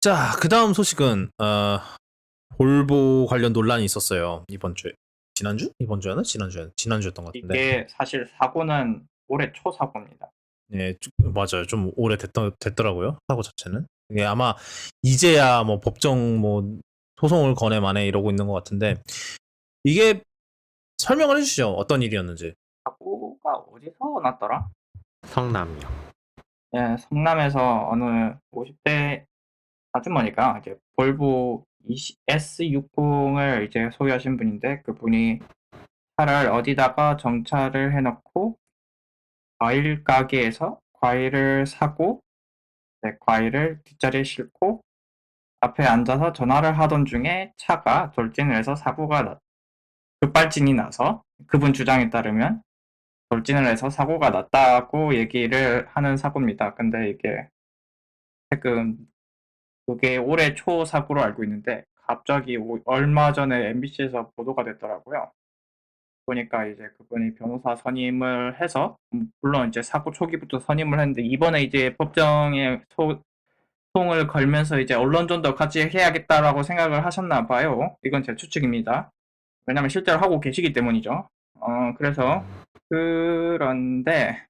자, 그다음 소식은 볼보 관련 논란이 있었어요. 이번 주에. 지난주? 이번 주였나? 지난주였던 것 같은데. 이게 사실 사고는 올해 초 사고입니다. 네, 맞아요. 좀 오래 됐더라고요. 사고 자체는. 이게 아마 이제야 뭐 법정 뭐 소송을 거네 마네 이러고 있는 것 같은데 이게 설명을 해주시죠. 어떤 일이었는지. 사고가 어디서 났더라? 성남이요. 예, 성남에서 어느 50대 아주머니가 이제 볼보 S60을 이제 소유하신 분인데 그분이 차를 어디다가 정차를 해놓고 과일 가게에서 과일을 사고 과일을 뒷자리에 싣고 앞에 앉아서 전화를 하던 중에 차가 돌진을 해서 급발진이 나서 그분 주장에 따르면 돌진을 해서 사고가 났다고 얘기를 하는 사고입니다. 근데 이게 최근 그게 올해 초 사고로 알고 있는데 갑자기 얼마 전에 MBC에서 보도가 됐더라고요. 보니까 이제 그분이 변호사 선임을 해서 물론 이제 사고 초기부터 선임을 했는데 이번에 이제 법정에 소송을 걸면서 이제 언론전도 같이 해야겠다라고 생각을 하셨나 봐요. 이건 제 추측입니다. 왜냐면 실제로 하고 계시기 때문이죠. 그래서 그런데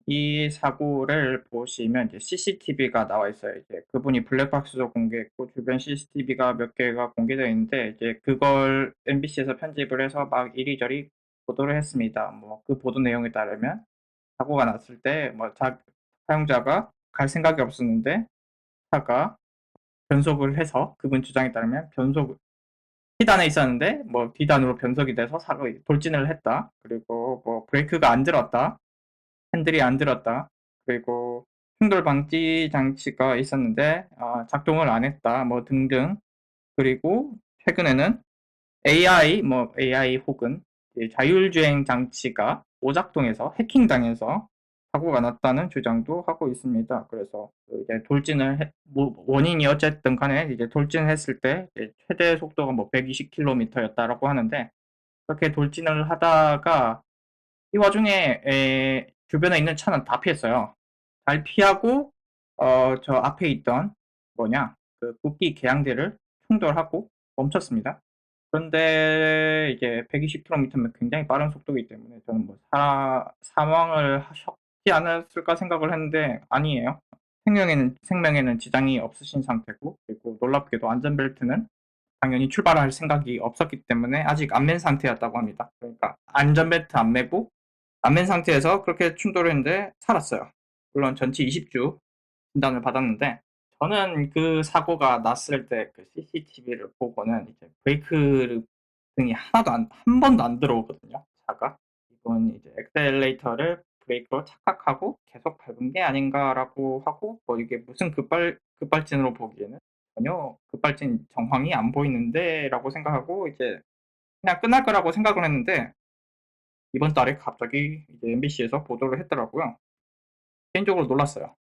이 사고를 보시면 이제 CCTV가 나와 있어요. 이제 그분이 블랙박스도 공개했고 주변 CCTV가 몇 개가 공개되어 있는데 이제 그걸 MBC에서 편집을 해서 막 이리저리 보도를 했습니다. 뭐 그 보도 내용에 따르면 사고가 났을 때 뭐 사용자가 갈 생각이 없었는데 차가 변속을 해서 그분 주장에 따르면 T단에 있었는데 뭐 D단으로 변속이 돼서 돌진을 했다. 그리고 뭐 브레이크가 안 들었다. 핸들이 안 들었다. 그리고 충돌 방지 장치가 있었는데 작동을 안 했다. 뭐 등등. 그리고 최근에는 AI 혹은 자율주행 장치가 오작동해서 해킹당해서 사고가 났다는 주장도 하고 있습니다. 그래서 이제 원인이 어쨌든 간에 이제 돌진했을 때 최대 속도가 뭐 120km였다라고 하는데 그렇게 돌진을 하다가 이 와중에 주변에 있는 차는 다 피했어요. 잘 피하고 저 앞에 있던 그 국기 계양대를 충돌하고 멈췄습니다. 그런데 이제 120km면 굉장히 빠른 속도이기 때문에 저는 뭐 사망을 하셨지 않았을까 생각을 했는데 아니에요. 생명에는 지장이 없으신 상태고 그리고 놀랍게도 안전벨트는 당연히 출발할 생각이 없었기 때문에 아직 안 맨 상태였다고 합니다. 그러니까 안전벨트 안 매고 안 맨 상태에서 그렇게 충돌을 했는데 살았어요. 물론 전치 20주 진단을 받았는데 저는 그 사고가 났을 때 그 CCTV를 보고는 이제 브레이크 등이 한 번도 안 들어오거든요. 차가. 이건 이제 엑셀레이터를 브레이크로 착각하고 계속 밟은 게 아닌가라고 하고 뭐 이게 무슨 급발진으로 보기에는 전혀 급발진 정황이 안 보이는데라고 생각하고 이제 그냥 끝날 거라고 생각을 했는데 이번 달에 갑자기 이제 MBC에서 보도를 했더라고요. 개인적으로 놀랐어요.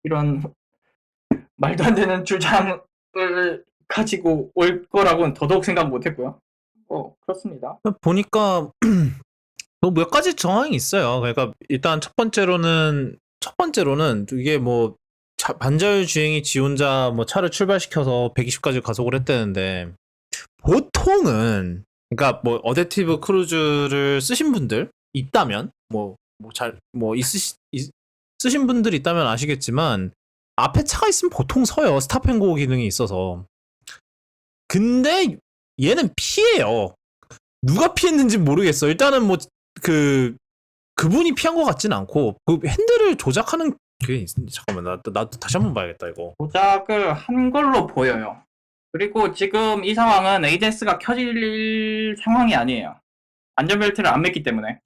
이런 말도 안 되는 주장을 가지고 올 거라고는 더더욱 생각 못 했고요. 그렇습니다. 보니까 뭐 몇 가지 정황이 있어요. 그러니까 일단 첫 번째로는 이게 뭐 반자율 주행이 지 혼자 뭐 차를 출발시켜서 120까지 가속을 했다는데 보통은 그러니까 뭐 어댑티브 크루즈를 쓰신 분들 있다면 쓰신 분들 있다면 아시겠지만 앞에 차가 있으면 보통 서요. 스탑앤고 기능이 있어서. 근데 얘는 피해요. 누가 피했는지 모르겠어. 일단은 뭐 그분이 피한 것 같진 않고 그 핸들을 조작하는 게 잠깐만 나 다시 한번 봐야겠다 이거. 조작을 한 걸로 보여요. 그리고 지금 이 상황은 ADS가 켜질 상황이 아니에요. 안전벨트를 안 맸기 때문에.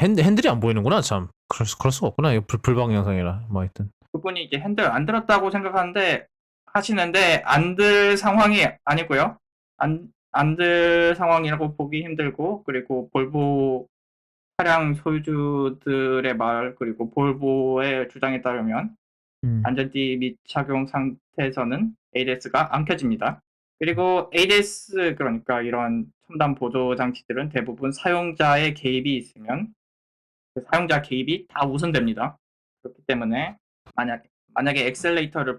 핸들이 안 보이는구나. 참 그럴 수가 없구나. 이거 불방향성이라 뭐 하여튼. 그분이 이제 핸들 안 들었다고 하시는데 안 들 상황이 아니고요. 안 들 상황이라고 보기 힘들고 그리고 볼보 차량 소유주들의 말 그리고 볼보의 주장에 따르면 안전띠 및 착용 상태에서는 ADS가 안 켜집니다. 그리고 ADS 그러니까 이런 첨단 보조 장치들은 대부분 사용자의 개입이 있으면 그 사용자 개입이 다 우선됩니다. 그렇기 때문에 만약에 엑셀레이터를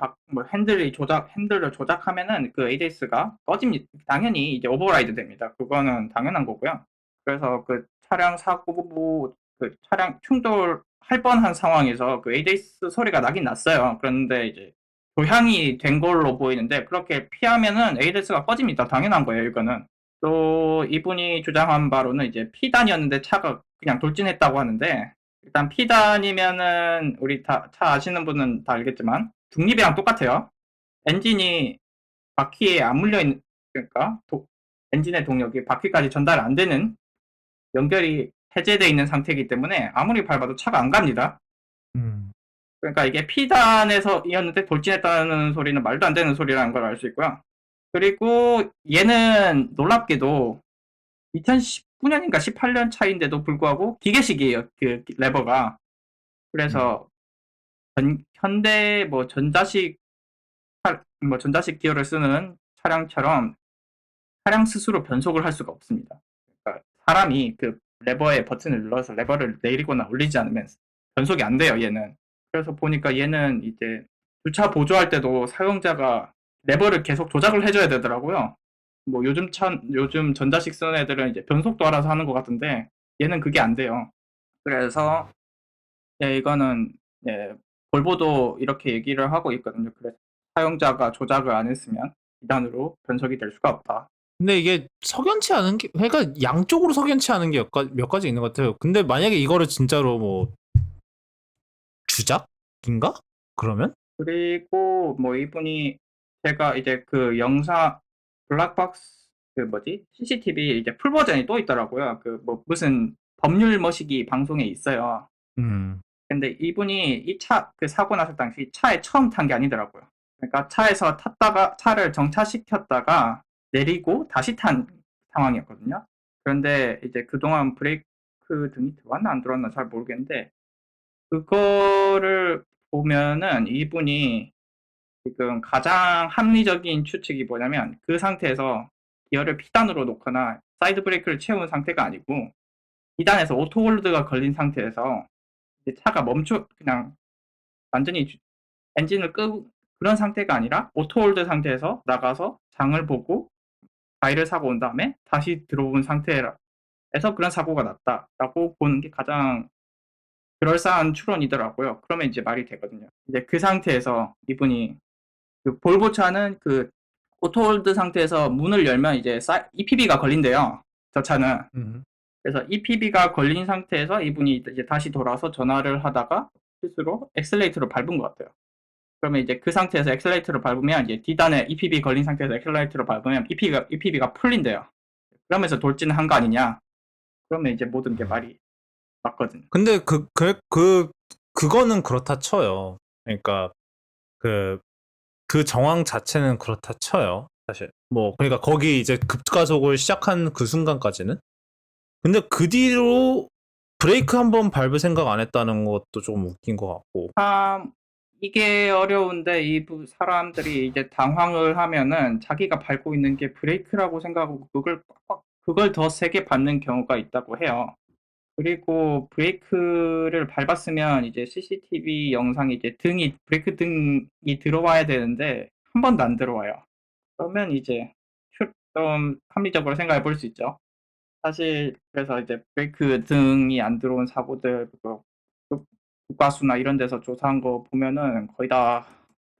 핸들을 조작하면은 그 ADS가 꺼집니다. 당연히 이제 오버라이드 됩니다. 그거는 당연한 거고요. 그래서 그 차량 사고, 그 차량 충돌할 뻔한 상황에서 그 ADS 소리가 나긴 났어요. 그런데 이제 교향이 된 걸로 보이는데 그렇게 피하면은 ADS가 꺼집니다. 당연한 거예요, 이거는. 또 이분이 주장한 바로는 이제 P단이었는데 차가 그냥 돌진했다고 하는데 일단 P단이면은 우리 차 아시는 분은 다 알겠지만 중립이랑 똑같아요. 엔진이 바퀴에 안 물려 있는 그러니까 엔진의 동력이 바퀴까지 전달 안 되는 연결이 해제되어 있는 상태이기 때문에 아무리 밟아도 차가 안 갑니다. 그러니까 이게 P단에서이었는데 돌진했다는 소리는 말도 안 되는 소리라는 걸 알 수 있고요. 그리고 얘는 놀랍게도 2019년인가 18년 차인데도 불구하고 기계식이에요. 그 레버가. 그래서 현대 전자식 기어를 쓰는 차량처럼 차량 스스로 변속을 할 수가 없습니다. 그러니까 사람이 그 레버의 버튼을 눌러서 레버를 내리거나 올리지 않으면 변속이 안 돼요, 얘는. 그래서 보니까 얘는 이제 주차 보조할 때도 사용자가 레버를 계속 조작을 해줘야 되더라고요. 뭐 요즘 전자식 쓰는 애들은 이제 변속도 알아서 하는 것 같은데 얘는 그게 안 돼요. 그래서 예, 이거는 예, 볼보도 이렇게 얘기를 하고 있거든요. 그래서 사용자가 조작을 안 했으면 이단으로 변속이 될 수가 없다. 근데 이게 석연치 않은 게, 그러니까 양쪽으로 석연치 않은 게 몇 가지 있는 것 같아요. 근데 만약에 이거를 진짜로 뭐 주작인가? 그러면? 그리고 뭐 이분이 제가 이제 그 영상 블랙박스 그 뭐지 CCTV 이제 풀 버전이 또 있더라고요. 그 뭐 무슨 법률 머시기 방송에 있어요. 근데 이분이 이 그 사고 났을 당시 차에 처음 탄 게 아니더라고요. 그러니까 차에서 탔다가 차를 정차시켰다가 내리고 다시 탄 상황이었거든요. 그런데 이제 그동안 브레이크 등이 들어왔나 안 들어왔나 잘 모르겠는데 그거를 보면은 이분이 지금 가장 합리적인 추측이 뭐냐면 그 상태에서 기어를 P단으로 놓거나 사이드 브레이크를 채운 상태가 아니고 2단에서 오토홀드가 걸린 상태에서 차가 그냥 완전히 엔진을 끄고 그런 상태가 아니라 오토홀드 상태에서 나가서 장을 보고 바위를 사고 온 다음에 다시 들어온 상태에서 그런 사고가 났다라고 보는 게 가장 그럴싸한 추론이더라고요. 그러면 이제 말이 되거든요. 이제 그 상태에서 이분이 그 볼보차는 그 오토홀드 상태에서 문을 열면 이제 EPB가 걸린대요. 저 차는. 그래서 EPB가 걸린 상태에서 이분이 이제 다시 돌아서 전화를 하다가 스스로 엑셀레이터를 밟은 것 같아요. 그러면 이제 그 상태에서 엑셀레이터를 밟으면 이제 D단에 EPB 걸린 상태에서 엑셀레이터를 밟으면 EPB가 풀린대요. 그러면서 돌진을 한 거 아니냐? 그러면 이제 모든 게 말이 맞거든. 근데 그거는 그렇다 쳐요. 그러니까 그 정황 자체는 그렇다 쳐요. 사실. 뭐, 그러니까 거기 이제 급가속을 시작한 그 순간까지는. 근데 그 뒤로 브레이크 한번 밟을 생각 안 했다는 것도 조금 웃긴 것 같고. 참 이게 어려운데 사람들이 이제 당황을 하면은 자기가 밟고 있는 게 브레이크라고 생각하고 그걸 더 세게 밟는 경우가 있다고 해요. 그리고 브레이크를 밟았으면 이제 CCTV 영상이 이제 브레이크 등이 들어와야 되는데 한 번도 안 들어와요. 그러면 이제 좀 합리적으로 생각해 볼 수 있죠. 사실 그래서 이제 브레이크 등이 안 들어온 사고들 국가수나 이런 데서 조사한 거 보면은 거의 다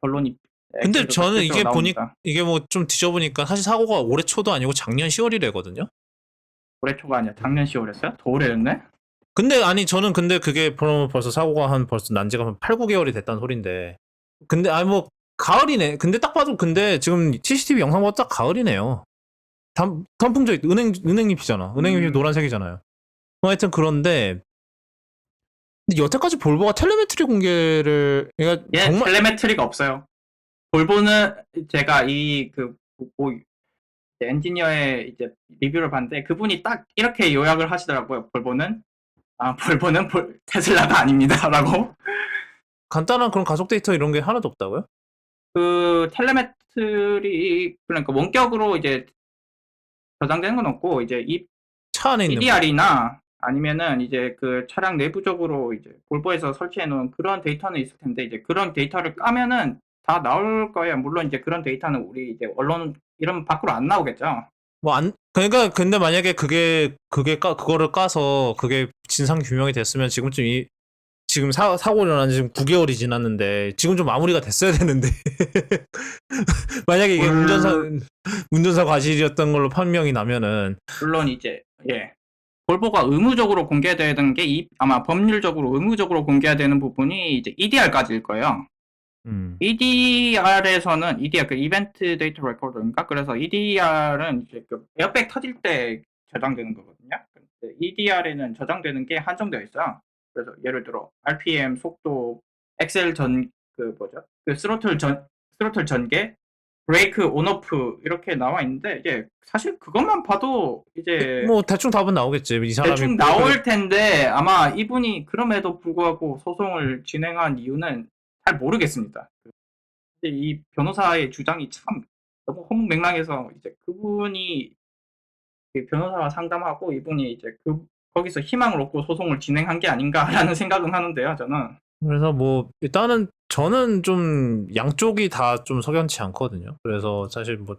결론이 근데 엑셀에서 저는 실제로 나옵니다. 이게 뭐 좀 뒤져보니까 사실 사고가 올해 초도 아니고 작년 10월이래거든요. 올해 초가 아니야. 작년 10월이었어요? 더 오래됐네? 근데 아니 저는 근데 그게 벌써 사고가 벌써 난 지가 한 8, 9개월이 됐다는 소린데. 근데 아니 뭐 가을이네. 근데 딱 봐도 근데 지금 CCTV 영상 보다 딱 가을이네요. 단풍저 은행잎이잖아. 은행잎이 노란색이잖아요. 하여튼 그런데 근데 여태까지 볼보가 텔레메트리 공개를 그러니까 예, 정말 텔레메트리가 없어요. 볼보는 제가 엔지니어의 이제 리뷰를 봤는데 그분이 딱 이렇게 요약을 하시더라고요. 볼보는 테슬라가 아닙니다라고. 간단한 그런 가속 데이터 이런 게 하나도 없다고요? 그 텔레메트리 그러니까 원격으로 이제 저장되는 건 없고 이제 이 차 안에 있는 거. CDR이나 아니면은 이제 그 차량 내부적으로 이제 볼보에서 설치해 놓은 그런 데이터는 있을 텐데 이제 그런 데이터를 까면은 다 나올 거예요. 물론 이제 그런 데이터는 우리 이제 언론 이런 밖으로 안 나오겠죠. 뭐 안, 그러니까 근데 만약에 그거를 까서 그게 진상 규명이 됐으면 지금 사고 일어난 지 지금 9개월이 지났는데 지금 좀 마무리가 됐어야 되는데 만약에 이게 운전사 과실이었던 걸로 판명이 나면은 물론 이제 예. 볼보가 의무적으로 공개되는 게 아마 법률적으로 의무적으로 공개해야 되는 부분이 이제 EDR까지일 거예요. EDR에서는 EDR 그 이벤트 데이터 레코더인가? 그래서 EDR은 이제 그 에어백 터질 때 저장되는 거거든요. EDR에는 저장되는 게 한정되어 있어요. 그래서 예를 들어 RPM, 속도, 엑셀 그 뭐죠? 그 스로틀 전개, 브레이크 온오프 이렇게 나와 있는데 이제 사실 그것만 봐도 이제 뭐 대충 답은 나오겠지. 이 사람이 대충 나올 텐데 아마 이분이 그럼에도 불구하고 소송을 진행한 이유는 잘 모르겠습니다. 이 변호사의 주장이 참 너무 허무맹랑해서 이제 그분이 그 변호사와 상담하고 이분이 이제 거기서 희망을 얻고 소송을 진행한 게 아닌가라는 생각은 하는데요, 저는. 그래서 뭐 일단은 저는 좀 양쪽이 다 좀 석연치 않거든요. 그래서 사실 뭐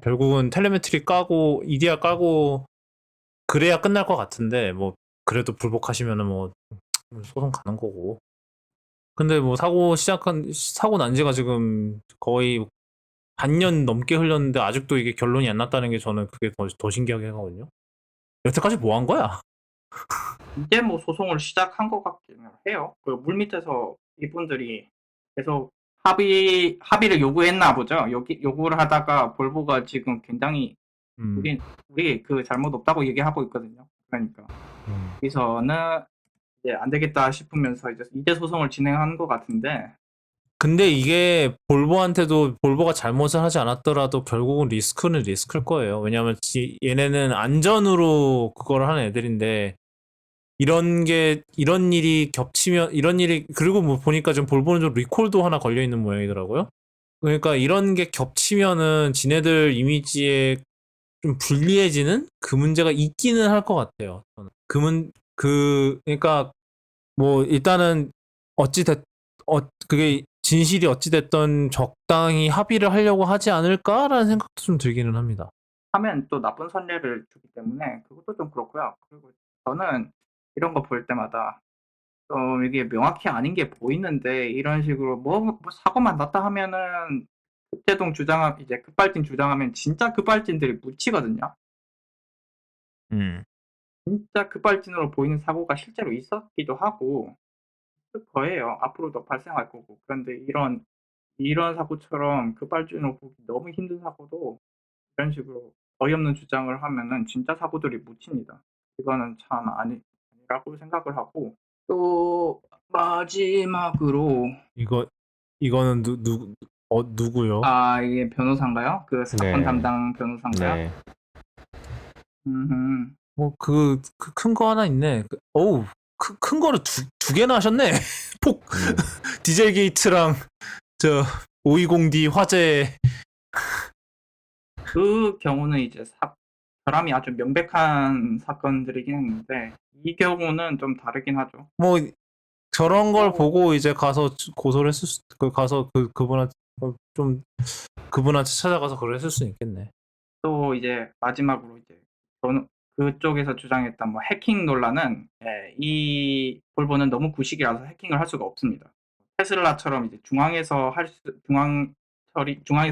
결국은 텔레메트리 까고 EDR 까고 그래야 끝날 것 같은데 뭐 그래도 불복하시면은 뭐 소송 가는 거고. 근데 뭐 사고 난 지가 지금 거의 반년 넘게 흘렸는데 아직도 이게 결론이 안 났다는 게 저는 그게 더 신기하게 하거든요. 여태까지 뭐 한 거야? 이제 뭐 소송을 시작한 것 같기는 해요. 그 물밑에서 이분들이 계속 합의를 요구했나 보죠. 요구를 하다가 볼보가 지금 굉장히 음, 우리 그 잘못 없다고 얘기하고 있거든요. 그러니까 여기서는 이제 안 되겠다 싶으면서 이제 소송을 진행하는 것 같은데 근데 이게 볼보가 잘못을 하지 않았더라도 결국은 리스크는 리스크일 거예요. 왜냐하면 얘네는 안전으로 그걸 하는 애들인데 이런 일이 그리고 뭐 보니까 좀 볼보는 좀 리콜도 하나 걸려 있는 모양이더라고요. 그러니까 이런 게 겹치면은 지네들 이미지에 좀 불리해지는 그 문제가 있기는 할 것 같아요. 저는. 그러니까 뭐 일단은 어찌 됐 그게 진실이 어찌 됐던 적당히 합의를 하려고 하지 않을까라는 생각도 좀 들기는 합니다. 하면 또 나쁜 선례를 주기 때문에 그것도 좀 그렇고요. 그리고 저는 이런 거 볼 때마다 좀 이게 명확히 아닌 게 보이는데 이런 식으로 뭐 사고만 났다 하면은 이제 급발진 주장하면 진짜 급발진들이 묻히거든요. 진짜 급발진으로 보이는 사고가 실제로 있었기도 하고 있을 거예요. 앞으로도 발생할 거고. 그런데 이런 사고처럼 급발진으로 보기 너무 힘든 사고도 이런 식으로 어이없는 주장을 하면은 진짜 사고들이 묻힙니다. 이거는 참 아니라고 생각을 하고 또 마지막으로 이거는 누구요? 이게 변호사인가요? 그 사건 네. 담당 변호사인가요? 네. 음흠. 뭐 큰 거 하나 있네. 어우 큰 거를 두 개나 하셨네. 폭 디젤 게이트랑 저 520D 화재. 그 경우는 이제 결함이 아주 명백한 사건들이긴 했는데 이 경우는 좀 다르긴 하죠. 뭐 저런 걸 보고 이제 가서 고소를 했을 가서 좀 그분한테 찾아가서 그걸 했을 수 있겠네. 또 이제 마지막으로 이제 그쪽에서 주장했던 뭐 해킹 논란은 이 볼보는 너무 구식이라서 해킹을 할 수가 없습니다. 테슬라처럼 이제 중앙에서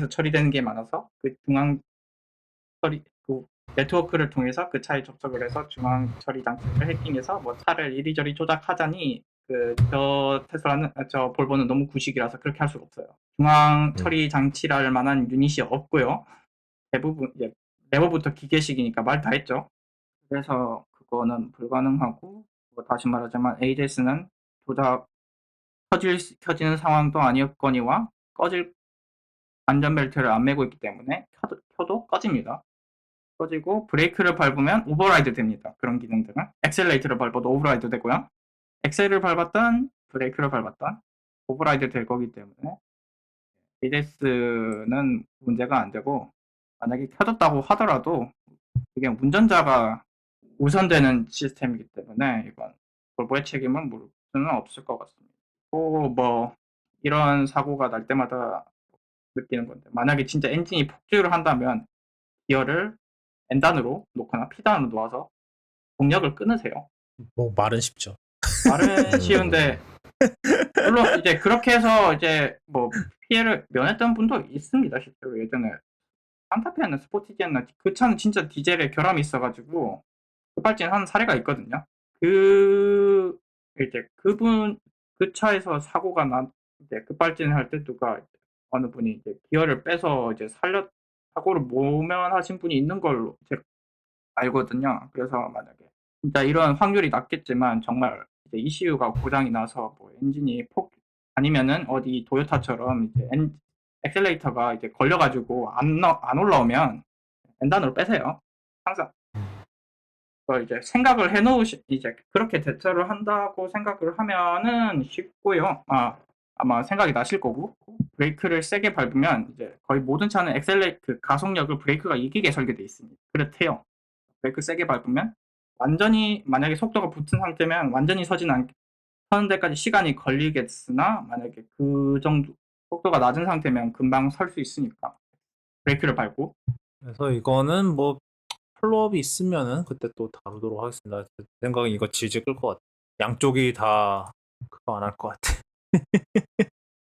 처리되는 게 많아서 그 중앙 처리 그 네트워크를 통해서 그 차에 접속을 해서 중앙 처리 장치를 해킹해서 뭐 차를 이리저리 조작하자니 저 볼보는 너무 구식이라서 그렇게 할 수가 없어요. 중앙 처리 장치랄 만한 유닛이 없고요. 대부분 이제 네모부터 기계식이니까 말 다 했죠. 그래서 그거는 불가능하고 뭐 다시 말하자면 ADS는 조작 켜지는 상황도 아니었거니와 꺼질 안전벨트를 안 매고 있기 때문에 켜도 꺼집니다. 꺼지고 브레이크를 밟으면 오버라이드 됩니다. 그런 기능들은 엑셀레이터를 밟아도 오버라이드 되고요. 엑셀을 밟았던 브레이크를 밟았던 오버라이드 될 거기 때문에 ADS는 문제가 안 되고 만약에 켜졌다고 하더라도 그게 운전자가 우선되는 시스템이기 때문에 이건 볼보의 책임을 물을 수는 없을 것 같습니다. 또 뭐 이런 사고가 날 때마다 느끼는 건데 만약에 진짜 엔진이 폭주를 한다면 기어를 N단으로 놓거나 P단으로 놓아서 동력을 끊으세요. 뭐 말은 쉽죠. 말은 쉬운데 물론 이제 그렇게 해서 이제 뭐 피해를 면했던 분도 있습니다. 실제로 예전에 산타페나 스포티지나 그 차는 진짜 디젤에 결함이 있어가지고 급발진한 사례가 있거든요. 그 이제 그분 그 차에서 사고가 난 이제 급발진할 때 누가 어느 분이 이제 기어를 빼서 이제 살려 사고를 모면하신 분이 있는 걸로 제가 알거든요. 그래서 만약에 진짜 이런 확률이 낮겠지만 정말 이제 ECU가 고장이 나서 뭐 엔진이 폭 아니면은 어디 도요타처럼 이제 엑셀레이터가 이제 걸려가지고 안 올라오면 N단으로 빼세요. 항상. 이제 생각을 해놓으시 이제 그렇게 대처를 한다고 생각을 하면은 쉽고요. 아마 생각이 나실 거고 브레이크를 세게 밟으면 이제 거의 모든 차는 그 가속력을 브레이크가 이기게 설계되어 있습니다. 그렇대요. 브레이크 세게 밟으면 완전히 만약에 속도가 붙은 상태면 완전히 서는 데까지 시간이 걸리겠으나 만약에 그 정도 속도가 낮은 상태면 금방 설 수 있으니까 브레이크를 밟고 그래서 이거는 뭐 follow-up이 있으면은 그때 또 다루도록 하겠습니다. 제 생각엔 이거 질질 끌 것 같아. 양쪽이 다 그거 안 할 것 같아.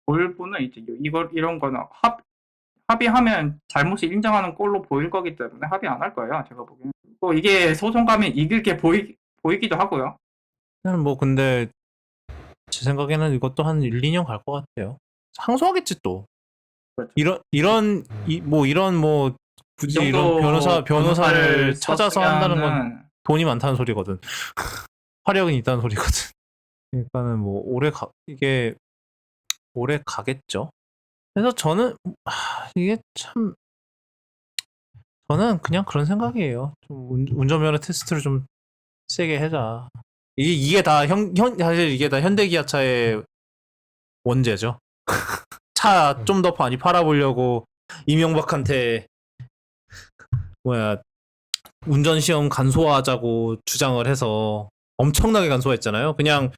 볼보는 이제 이런 거는 합의하면 잘못을 인정하는 꼴로 보일 거기 때문에 합의 안 할 거예요. 제가 보기에는. 또 이게 소송 가면 이길 게 보이기도 하고요. 그냥 뭐 근데 제 생각에는 이것도 한 1, 2년 갈 것 같아요. 항소하겠지 또. 그렇죠. 이런 뭐 이 굳이 이런 정도 변호사를 변호사를 찾아서 한다는 건 썼으면은 돈이 많다는 소리거든. 화력은 있다는 소리거든. 그러니까는 뭐 이게 오래 가겠죠. 그래서 저는 이게 참 저는 그냥 그런 생각이에요. 좀 운전면허 테스트를 좀 세게 해자. 이게 다 사실 이게 다 현대기아차의 원죄죠. 차 좀 더 많이 팔아보려고 이명박한테 뭐야 운전 시험 간소화하자고 주장을 해서 엄청나게 간소화했잖아요. 그냥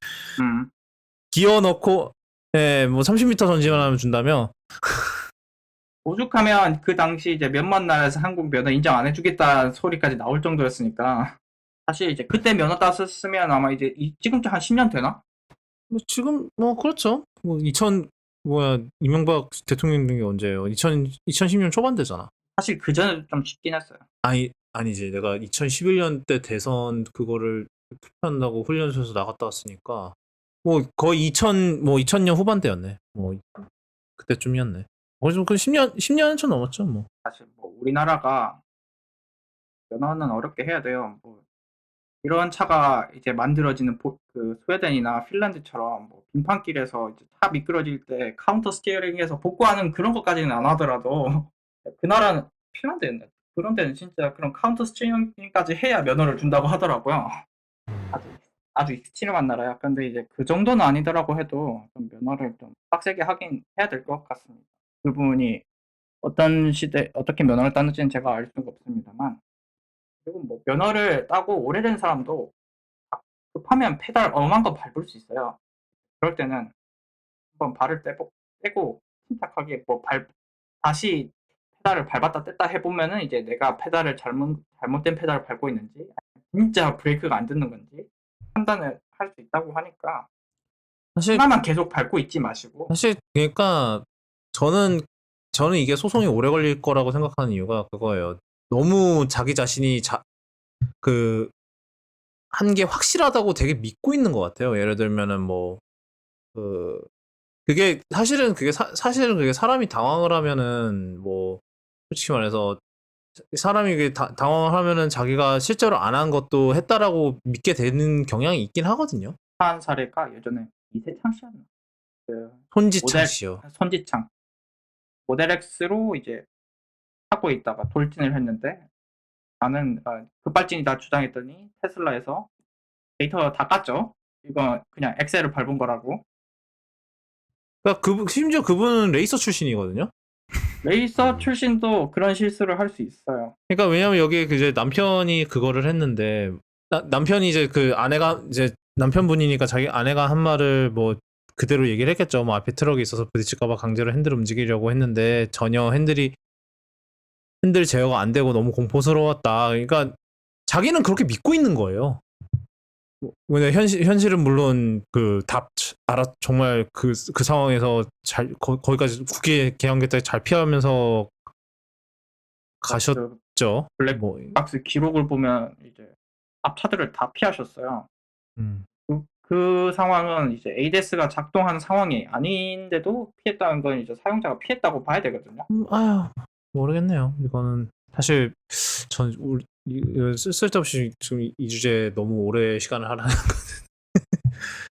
기어 넣고 뭐 30m 전진하면 준다며. 오죽하면 그 당시 이제 몇만 나라에서 한국 면허 인정 안 해주겠다 소리까지 나올 정도였으니까 사실 이제 그때 면허 땄었으면 아마 이제 지금쯤 한 10년 되나? 뭐 지금 뭐 그렇죠. 뭐 이명박 대통령 등이 언제예요? 2010년 초반대잖아. 사실 그 전에 좀 쉽긴 했어요. 아니지. 내가 2011년 때 대선 그거를 투표한다고 훈련소에서 나갔다 왔으니까 뭐 거의 2000년 후반대였네. 뭐 그때쯤이었네. 좀 그 10년 좀 넘었죠, 뭐. 사실 뭐 우리나라가 면허는 어렵게 해야 돼요. 뭐 이런 차가 이제 만들어지는 그 스웨덴이나 핀란드처럼 뭐 빙판길에서 이제 차 미끄러질 때 카운터 스티어링에서 복구하는 그런 것까지는 안 하더라도 그 나라는 핀란드였네. 그런 데는 진짜 그런 카운터 스티어링까지 해야 면허를 준다고 하더라고요. 아주 익스트림한 나라야. 근데 이제 그 정도는 아니더라고 해도 좀 면허를 좀 빡세게 하긴 해야 될 것 같습니다. 그분이 어떤 시대 어떻게 면허를 땄는지는 제가 알 수가 없습니다만 그리고 뭐 면허를 따고 오래된 사람도 급하면 페달 엄한 거 밟을 수 있어요. 그럴 때는 한번 발을 떼고 침착하게 다시 페달을 밟았다 뗐다 해보면은 이제 내가 잘못된 페달을 밟고 있는지 진짜 브레이크가 안 듣는 건지 판단을 할 수 있다고 하니까 사실 하나만 계속 밟고 있지 마시고 그러니까 저는 이게 소송이 오래 걸릴 거라고 생각하는 이유가 그거예요. 너무 자기 자신이 한 게 확실하다고 되게 믿고 있는 것 같아요. 예를 들면은 그게 사실은 그게 사람이 당황을 하면은 뭐 솔직히 말해서 사람이 당황을 하면은 자기가 실제로 안 한 것도 했다라고 믿게 되는 경향이 있긴 하거든요. 한 사례가 예전에 이세창 씨였나? 그 손지창 씨요. 손지창 모델 X로 이제 타고 있다가 돌진을 했는데 나는 급발진이다 주장했더니 테슬라에서 데이터 다 깠죠. 이거 그냥 엑셀을 밟은 거라고. 그러니까 심지어 그분은 레이서 출신이거든요. 레이서 출신도 그런 실수를 할 수 있어요. 그러니까 왜냐면 여기 이제 남편이 그거를 했는데 남편이 이제 그 아내가 이제 남편분이니까 자기 아내가 한 말을 뭐 그대로 얘기를 했겠죠. 뭐 앞에 트럭이 있어서 부딪힐까봐 강제로 핸들을 움직이려고 했는데 전혀 핸들 제어가 안 되고 너무 공포스러웠다. 그러니까 자기는 그렇게 믿고 있는 거예요. 왜냐 현실은 물론 그 답 알아 정말 그 상황에서 잘 거기까지 국회 개항기 때 잘 피하면서 가셨죠. 그 블랙 뭐 박스 기록을 보면 이제 앞차들을 다 피하셨어요. 음. 그 상황은 이제 ADS가 작동한 상황이 아닌데도 피했다는 건 이제 사용자가 피했다고 봐야 되거든요. 아유 모르겠네요. 이거는 사실 전 쓸데없이 지금 이 주제에 너무 오래 시간을 하라는